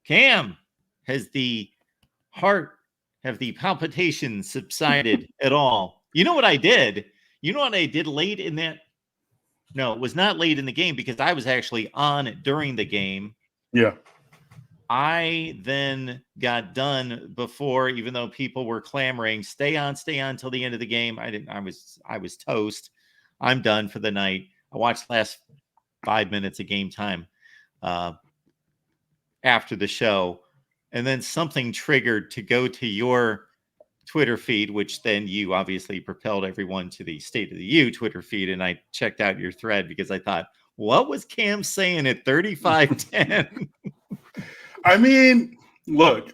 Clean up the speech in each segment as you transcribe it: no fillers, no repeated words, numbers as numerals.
Cam, has the heart, have the palpitations subsided at all? You know what I did? You know what I did late in that? No, it was not late in the game because I was actually on during the game. Yeah. I then got done before, even though people were clamoring, stay on till the end of the game. I didn't. I was toast. I'm done for the night. I watched last 5 minutes of game time after the show, and then something triggered to go to your Twitter feed, which then you obviously propelled everyone to the State of the U Twitter feed, and I checked out your thread because I thought, what was Cam saying at 35-10? I mean, look,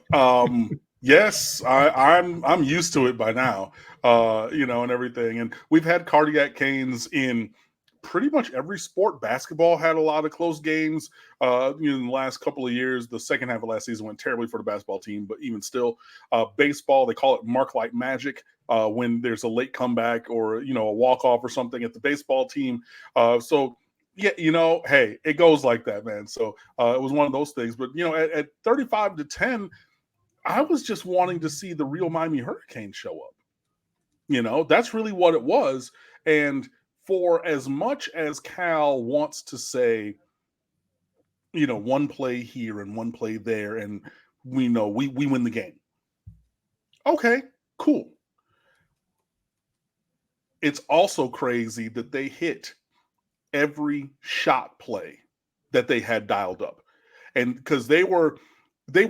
yes, I'm used to it by now, and everything. And we've had cardiac canes in pretty much every sport. Basketball had a lot of close games. In the last couple of years, the second half of last season went terribly for the basketball team, but even still, baseball, they call it mark like magic when there's a late comeback or a walk off or something at the baseball team. So. Yeah, hey, it goes like that, man. So it was one of those things. But, at 35-10, I was just wanting to see the real Miami Hurricanes show up. That's really what it was. And for as much as Cal wants to say, one play here and one play there, and we know we win the game. Okay, cool. It's also crazy that they hit every shot play that they had dialed up, and because they were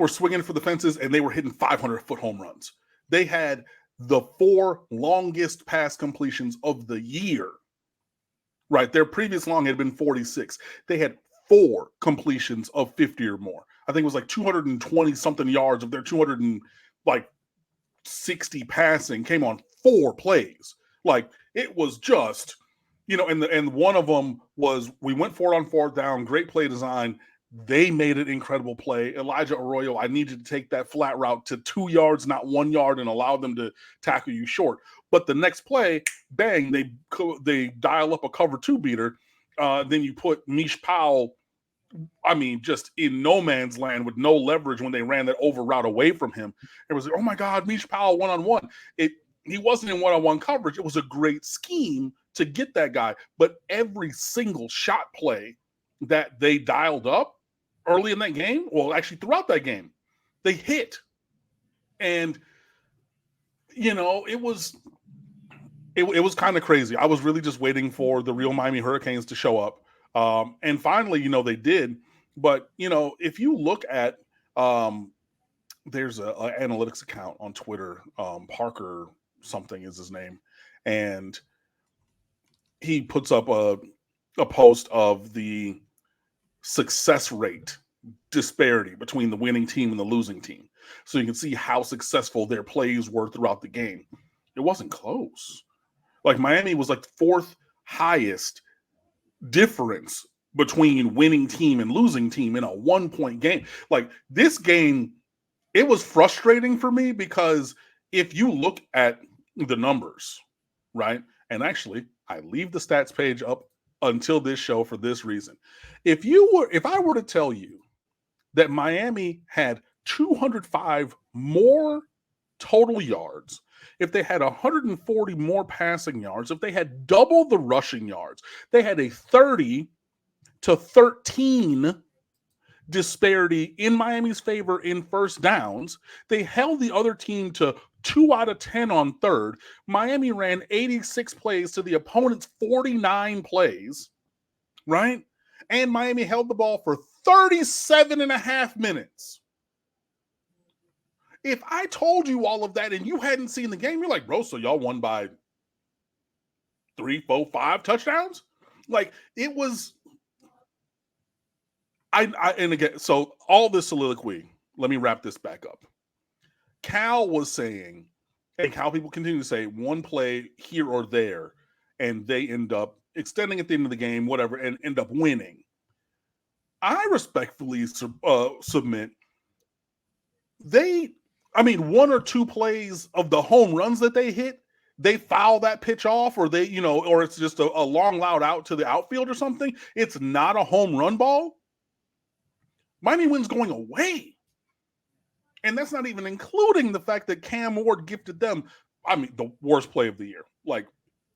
swinging for the fences and they were hitting 500-foot home runs. They had the 4 longest pass completions of the year. Right, their previous long had been 46. They had 4 completions of 50 or more. I think it was like 220 something yards of their 260 passing came on 4 plays. Like, it was just. And one of them was we went for it on 4th down, great play design. They made an incredible play. Elijah Arroyo, I need you to take that flat route to 2 yards, not 1 yard, and allow them to tackle you short. But the next play, bang, they dial up a cover 2 beater. Then you put Mish Powell, just in no man's land with no leverage when they ran that over route away from him. It was like, oh my God, Mish Powell one-on-one. He wasn't in one-on-one coverage. It was a great scheme to get that guy. But every single shot play that they dialed up early in that game, well, actually throughout that game, they hit. And, it was kind of crazy. I was really just waiting for the real Miami Hurricanes to show up. And finally, they did. But, if you look at there's an analytics account on Twitter, Parker something is his name, and he puts up a post of the success rate disparity between the winning team and the losing team, so you can see how successful their plays were throughout the game. It wasn't close. Like, Miami was like the 4th highest difference between winning team and losing team in a 1-point game. Like, this game, it was frustrating for me because if you look at the numbers, right? And actually, I leave the stats page up until this show for this reason. If I were to tell you that Miami had 205 more total yards, if they had 140 more passing yards, if they had double the rushing yards, they had a 30-13 disparity in Miami's favor in first downs. They held the other team to 2 out of 10 on third. Miami ran 86 plays to the opponent's 49 plays, right? And Miami held the ball for 37 and a half minutes. If I told you all of that and you hadn't seen the game, you're like, bro, so y'all won by 3, 4, 5 touchdowns? Like, it was... and again, so all this soliloquy, let me wrap this back up. Cal was saying, and Cal people continue to say, one play here or there, and they end up extending at the end of the game, whatever, and end up winning. I respectfully submit one or 2 plays of the home runs that they hit, they foul that pitch off, or they, or it's just a long loud out to the outfield or something. It's not a home run ball. Miami wins going away. And that's not even including the fact that Cam Ward gifted them, I mean, the worst play of the year. Like,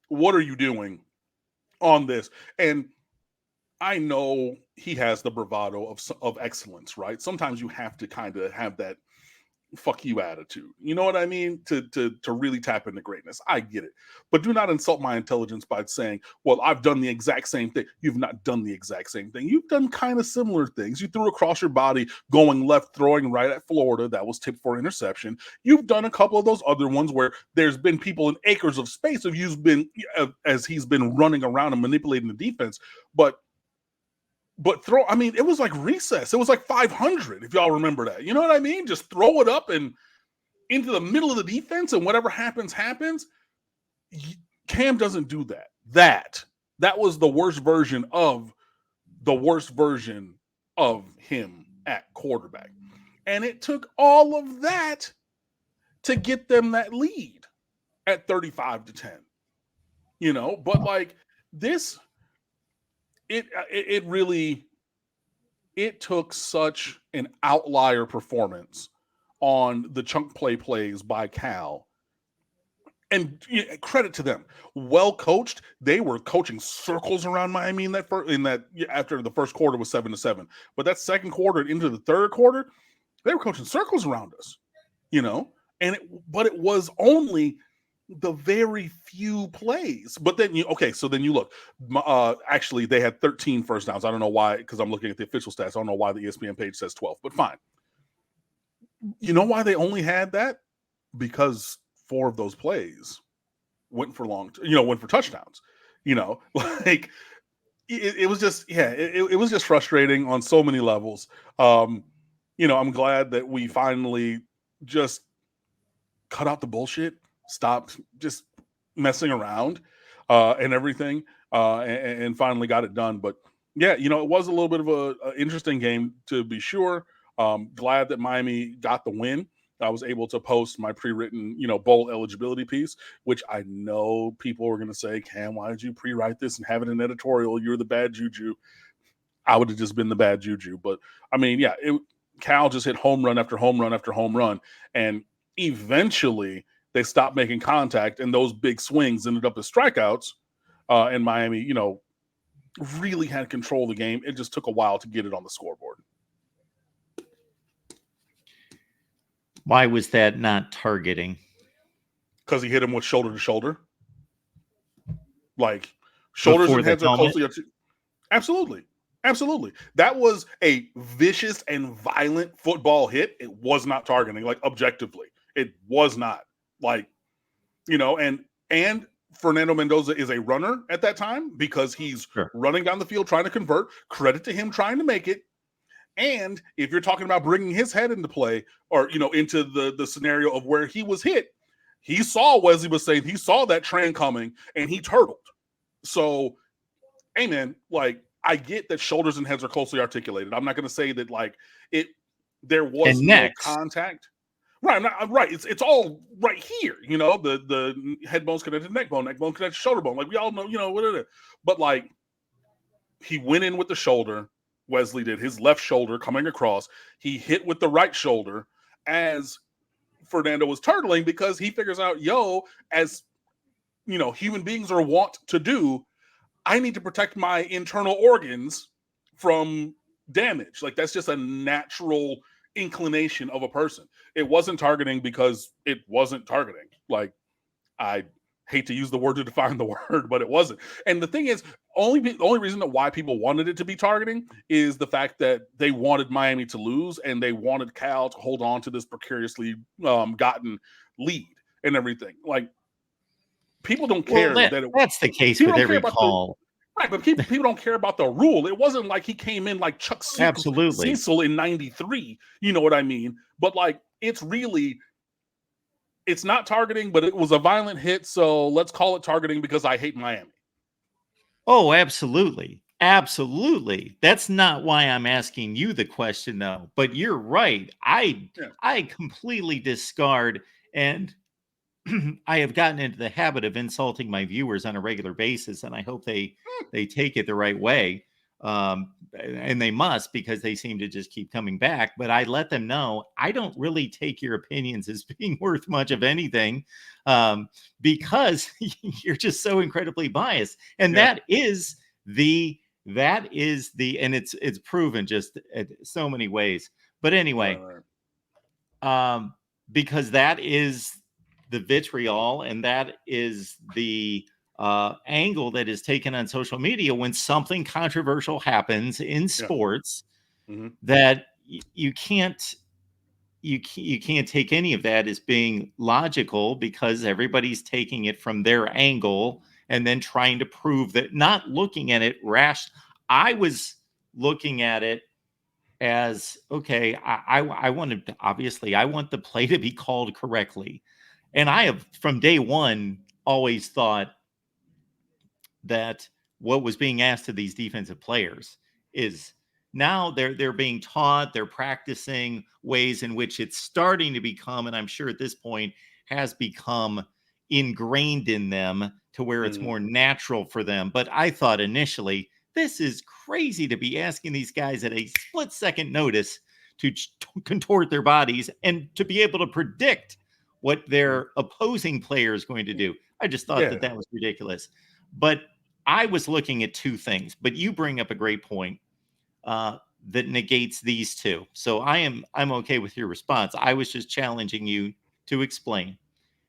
what are you doing on this? And I know he has the bravado of excellence, right? Sometimes you have to kind of have that fuck you attitude. You know what I mean? To really tap into greatness. I get it. But do not insult my intelligence by saying, well, I've done the exact same thing. You've not done the exact same thing. You've done kind of similar things. You threw across your body, going left, throwing right at Florida. That was tipped for interception. You've done a couple of those other ones where there's been people in acres of space of you've been as he's been running around and manipulating the defense. But throw, I mean, it was like recess. It was like 500, if y'all remember that. You know what I mean? Just throw it up and into the middle of the defense, and whatever happens, happens. Cam doesn't do that. That was the worst version of him at quarterback. And it took all of that to get them that lead at 35-10. You know, but like this, it really took such an outlier performance on the chunk plays by Cal. And credit to them, well coached. They were coaching circles around Miami after the first quarter was 7-7, but that second quarter into the third quarter, they were coaching circles around us, you know. But it was only the very few plays. But then you look. Actually, they had 13 first downs. I don't know why, because I'm looking at the official stats. I don't know why the ESPN page says 12, but fine. You know why they only had that? Because 4 of those plays went for touchdowns. You know, like it was just, it was just frustrating on so many levels. I'm glad that we finally just cut out the bullshit, stopped just messing around and everything, and finally got it done. But yeah, it was a little bit of a interesting game, to be sure. Glad that Miami got the win. I was able to post my pre-written, bowl eligibility piece, which I know people were going to say, Cam, why did you pre-write this and have it in editorial? You're the bad juju. I would have just been the bad juju. But I mean, yeah, Cal just hit home run after home run after home run. And eventually they stopped making contact, and those big swings ended up as strikeouts. And Miami, really had control of the game. It just took a while to get it on the scoreboard. Why was that not targeting? Because he hit him with shoulder to shoulder. Like, shoulders and heads are closely. Absolutely. Absolutely. That was a vicious and violent football hit. It was not targeting, like, objectively. It was not. Like, and Fernando Mendoza is a runner at that time because he's running down the field trying to convert. Credit to him trying to make it. And if you're talking about bringing his head into play, or, into the scenario of where he was hit, he saw, Wesley was saying, he saw that train coming and he turtled. So, hey, man, like, I get that shoulders and heads are closely articulated. I'm not going to say that, like, there was no contact. Right, right. It's all right here, the head bone's connected to neck bone connected to shoulder bone. Like, we all know, whatever. But, like, he went in with the shoulder. Wesley did, his left shoulder coming across. He hit with the right shoulder as Fernando was turtling, because he figures out, as human beings are wont to do, I need to protect my internal organs from damage. Like, that's just a natural inclination of a person. It wasn't targeting because it wasn't targeting. Like, I hate to use the word to define the word, but it wasn't. And the thing is, the only reason that why people wanted it to be targeting is the fact that they wanted Miami to lose, and they wanted Cal to hold on to this precariously gotten lead and everything. Like, people don't care that's the case with every call. Right, but people don't care about the rule. It wasn't like he came in like Chuck Cecil in 93. You know what I mean? But, like, it's not targeting, but it was a violent hit, so let's call it targeting because I hate Miami. Oh, absolutely. Absolutely. That's not why I'm asking you the question, though. But you're right. I completely discard, and I have gotten into the habit of insulting my viewers on a regular basis, and I hope they take it the right way. And they must, because they seem to just keep coming back. But I let them know I don't really take your opinions as being worth much of anything, because you're just so incredibly biased. And Yeah. and it's proven just so many ways. But anyway, Right. um, because that is the vitriol, and that is the angle that is taken on social media when something controversial happens in Yeah. sports, Hmm. that you can't you can't take any of that as being logical, because everybody's taking it from their angle and then trying to prove that, not looking at it rash. I was looking at it as, okay, I want to, obviously I want the play to be called correctly. And I have from day one always thought that what was being asked of these defensive players is, now they're being taught, they're practicing ways in which it's starting to become, and I'm sure at this point has become ingrained in them to where it's Hmm. more natural for them. But I thought initially, this is crazy to be asking these guys at a split second notice to contort their bodies and to be able to predict what their opposing player is going to do. I just thought that Yeah. that was ridiculous. But I was looking at two things, but you bring up a great point uh, that negates these two. So I'm okay with your response. I was just challenging you to explain.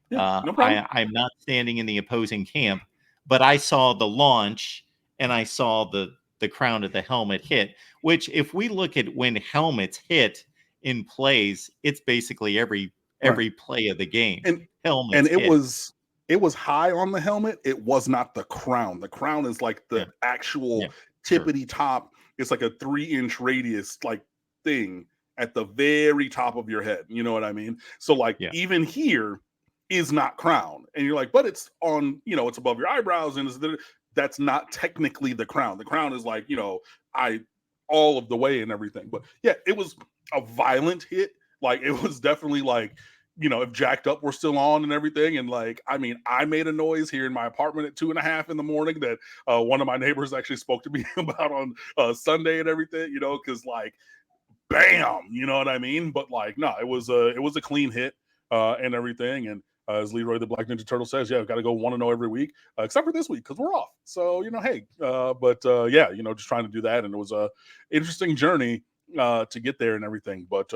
Yeah. No problem. I'm not standing in the opposing camp, but I saw the launch and I saw the crown of the helmet hit. Which, if we look at when helmets hit in plays, it's basically Right. every play of the game. And Helmets it hit. was high on the helmet. It was not the crown. The crown is like Yeah, the actual yeah, sure. tippity top. It's like a 3-inch radius like thing at the very top of your head. You know what I mean? So like Yeah, even here is not crown, and you're like, but it's on. It's above your eyebrows, and that's not technically the crown. The crown is like I all of the way and everything. But yeah, it was a violent hit. Like it was definitely like if jacked up were still on and everything. And like, I mean, I made a noise here in my apartment at 2:30 in the morning that one of my neighbors actually spoke to me about on Sunday and everything, because like, bam, you know what I mean? But like, no, it was a clean hit and everything. And as Leroy the Black Ninja Turtle says, yeah, I've got to go 1-0 every week, except for this week because we're off. So hey, but yeah, just trying to do that, and it was a interesting journey to get there and everything. But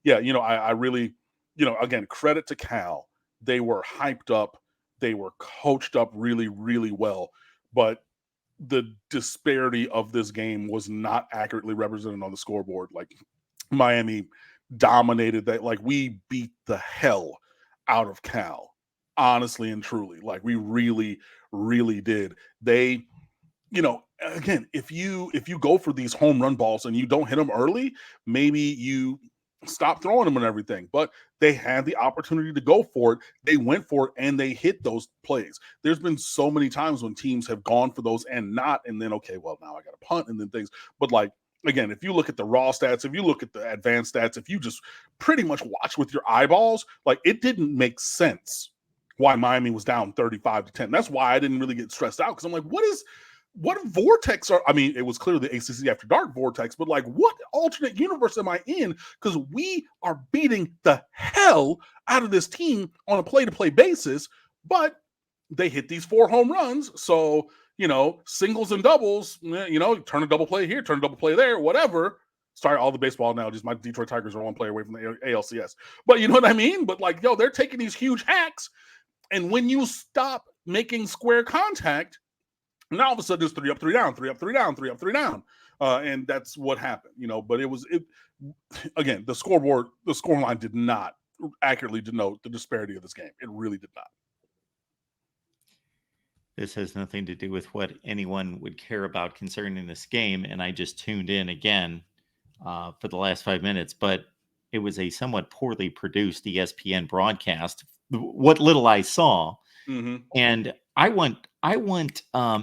yeah, I really, again, credit to Cal. They were hyped up, they were coached up really, really well, but the disparity of this game was not accurately represented on the scoreboard. Like Miami dominated that. Like we beat the hell out of Cal, honestly and truly. Like we really, really did. They, again, if you go for these home run balls and you don't hit them early, maybe you stop throwing them and everything. But they had the opportunity to go for it. They went for it and they hit those plays. There's been so many times when teams have gone for those and not, and then okay, well now I got to punt and then things. But like again, if you look at the raw stats, if you look at the advanced stats, if you just pretty much watch with your eyeballs, like it didn't make sense why Miami was down 35-10. That's why I didn't really get stressed out because I'm like, what vortex are, I mean, it was clearly the ACC After Dark vortex, but like, what alternate universe am I in? Because we are beating the hell out of this team on a play-to-play basis, but they hit these 4 home runs. So, singles and doubles, turn a double play here, turn a double play there, whatever. Sorry, all the baseball analogies. My Detroit Tigers are one player away from the ALCS. But you know what I mean? But like, they're taking these huge hacks. And when you stop making square contact, now all of a sudden it's 3 up, 3 down, 3 up, 3 down, 3 up, 3 down. And that's what happened, but it again, the score line did not accurately denote the disparity of this game. It really did not. this has nothing to do with what anyone would care about concerning this game, and I just tuned in again for the last 5 minutes. But it was a somewhat poorly produced ESPN broadcast. What little I saw, Mm-hmm. and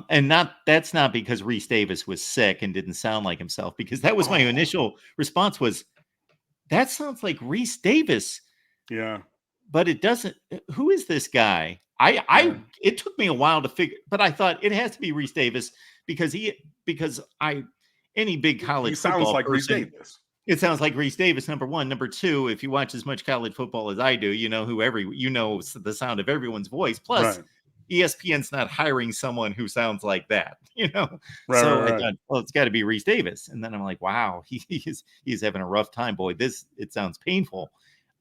and not that's not because Reese Davis was sick and didn't sound like himself, because that was my Oh, initial response was, that sounds like Reese Davis, yeah, but it doesn't. Who is this guy? yeah, It took me a while to figure, but I thought it has to be Reese Davis because any big He college sounds football like Reese person, Davis. it sounds like Reese Davis, number one. Number two, if you watch as much college football as I do, you know the sound of everyone's voice. Plus, Right. ESPN's not hiring someone who sounds like that, Right, So I right, right. thought, well, it's got to be Reese Davis. And then I'm like, wow, he's having a rough time, boy. It sounds painful.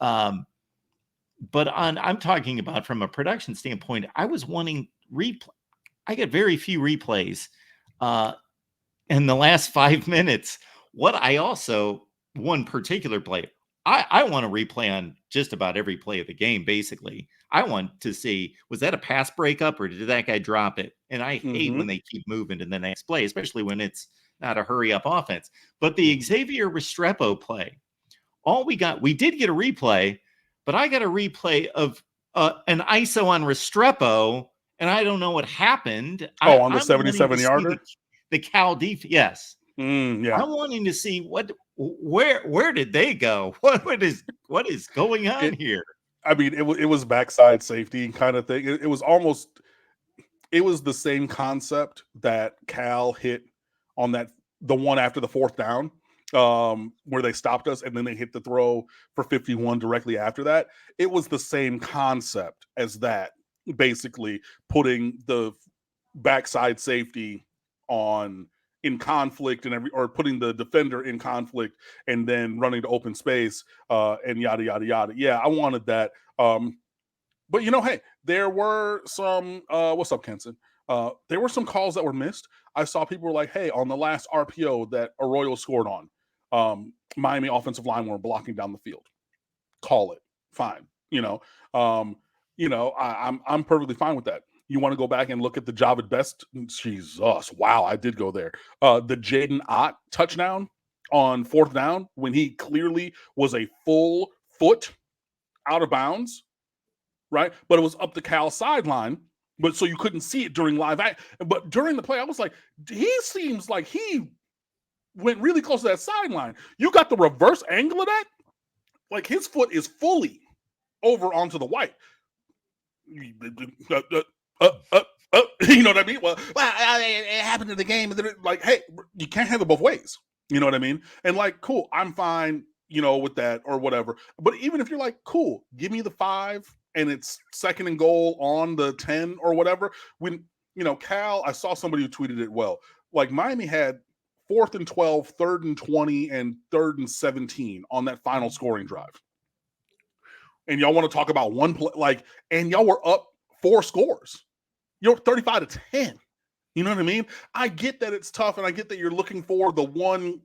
But I'm talking about from a production standpoint, I was wanting replay. I get very few replays in the last 5 minutes. What I also, one particular play, I want to replay on just about every play of the game, basically. I want to see, was that a pass breakup or did that guy drop it? And I hate when they keep moving to the next play, especially when it's not a hurry up offense. But the Xavier Restrepo play, we did get a replay, but I got a replay of an ISO on Restrepo, and I don't know what happened. On the I'm wanting to 77-yarder? see the Cal defense. Yes. Yeah. I'm wanting to see where did they go? What is going on here? I mean, it was backside safety kind of thing. It was almost, it was the same concept that Cal hit on the one after the fourth down, where they stopped us and then they hit the throw for 51 directly after that. It was the same concept as that, basically putting the backside safety in conflict or putting the defender in conflict and then running to open space, and yada yada yada. Yeah, I wanted that. But hey, there were some what's up, Kenson? There were some calls that were missed. I saw people were like, hey, on the last RPO that Arroyo scored on, Miami offensive line were blocking down the field. Call it. Fine. I'm perfectly fine with that. You want to go back and look at the Javid Best? Jesus, wow, I did go there. The Jaden Ott touchdown on fourth down when he clearly was a full foot out of bounds, right? But it was up the Cal sideline, but so you couldn't see it during live act. But during the play, I was like, he seems like he went really close to that sideline. You got the reverse angle of that? Like his foot is fully over onto the white. You know what I mean? Well, it happened in the game. Like, hey, you can't have it both ways. You know what I mean? And like, cool, I'm fine, with that or whatever. But even if you're like, cool, give me the 5 and it's second and goal on the 10 or whatever. When, Cal, I saw somebody who tweeted it well. Like Miami had 4th and 12, 3rd and 20, and 3rd and 17 on that final scoring drive. And y'all want to talk about one play, and y'all were up 4 scores. You're 35-10. You know what I mean? I get that it's tough, and I get that you're looking for the one,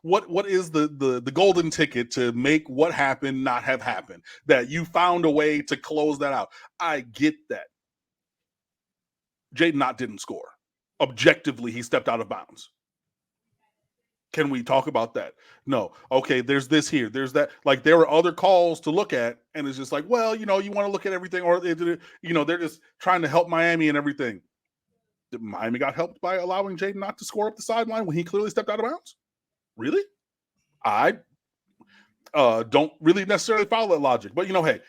what is the golden ticket to make what happened not have happened, that you found a way to close that out. I get that. Jaden Ott didn't score. Objectively, he stepped out of bounds. Can we talk about that? No. Okay, there's this here. There's that. Like, there were other calls to look at, and it's just like, well, you want to look at everything, or they're just trying to help Miami and everything. Miami got helped by allowing Jaden not to score up the sideline when he clearly stepped out of bounds? Really? I don't really necessarily follow that logic. But, hey,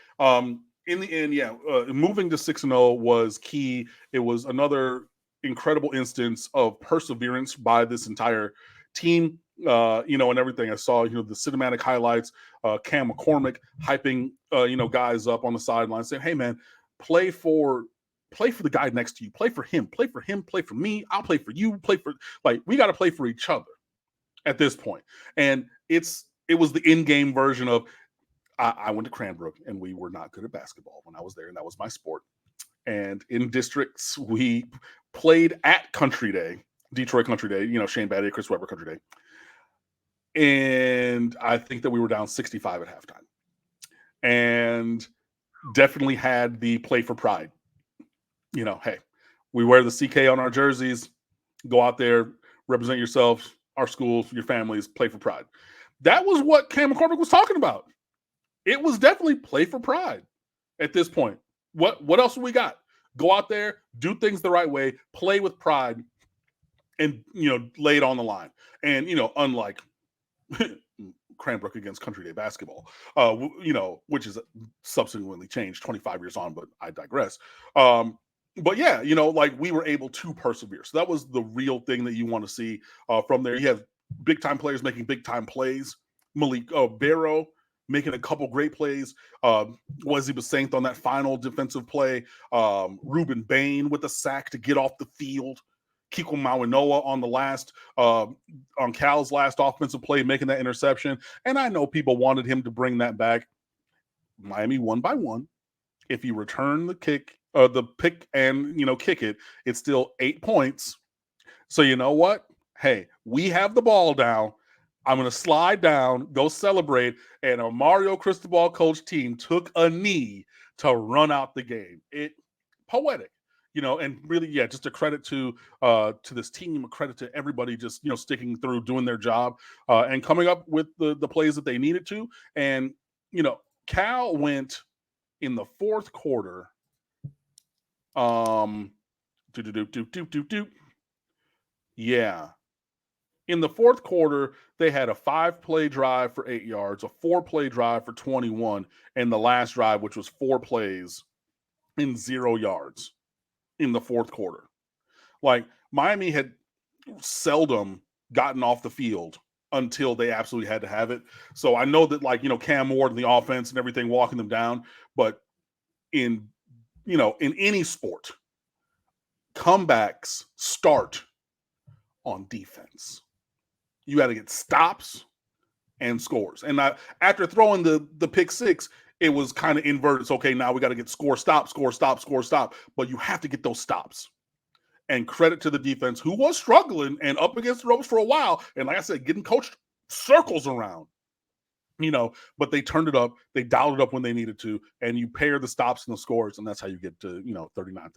in the end, yeah, moving to 6-0 was key. It was another incredible instance of perseverance by this entire team, and everything. I saw, the cinematic highlights, Cam McCormick hyping, guys up on the sideline saying, hey, man, play for the guy next to you. Play for him. Play for him. Play for me. I'll play for you. We got to play for each other at this point. And it was the in-game version of, I went to Cranbrook, and we were not good at basketball when I was there, and that was my sport. And in districts, we played at Country Day, Detroit Country Day, Shane Battier, Chris Webber Country Day. And I think that we were down 65 at halftime. And definitely had the play for pride. Hey, we wear the CK on our jerseys, go out there, represent yourselves, our schools, your families, play for pride. That was what Cam McCormick was talking about. It was definitely play for pride at this point. What else we got? Go out there, do things the right way, play with pride, and lay it on the line. And unlike Cranbrook against Country Day basketball, which is subsequently changed 25 years on, but I digress. but yeah, like we were able to persevere. So that was the real thing that you want to see from there. You have big time players making big time plays. Malik Barrow making a couple great plays. Wesley Basaint on that final defensive play. Ruben Bain with a sack to get off the field. Kiko Mawanoa on the last, on Cal's last offensive play, making that interception. And I know people wanted him to bring that back. Miami won by one. If you return the kick, the pick, and kick it, it's still 8 points. So you know what? Hey, we have the ball down. I'm going to slide down, go celebrate, and a Mario Cristobal coach team took a knee to run out the game. It poetic, and really, yeah, just a credit to this team, a credit to everybody just sticking through, doing their job, and coming up with the plays that they needed to. And Cal went in the fourth quarter. Yeah. In the fourth quarter, they had a 5-play drive for 8 yards, a 4-play drive for 21, and the last drive, which was 4 plays in 0 yards in the fourth quarter. Like, Miami had seldom gotten off the field until they absolutely had to have it. So I know that, Cam Ward and the offense and everything walking them down, but in any sport, comebacks start on defense. You got to get stops and scores. And after throwing the pick six, it was kind of inverted. So, okay, now we got to get score, stop. But you have to get those stops. And credit to the defense, who was struggling and up against the ropes for a while. And like I said, getting coached circles around. But they turned it up. They dialed it up when they needed to. And you pair the stops and the scores, and that's how you get to, 39-38.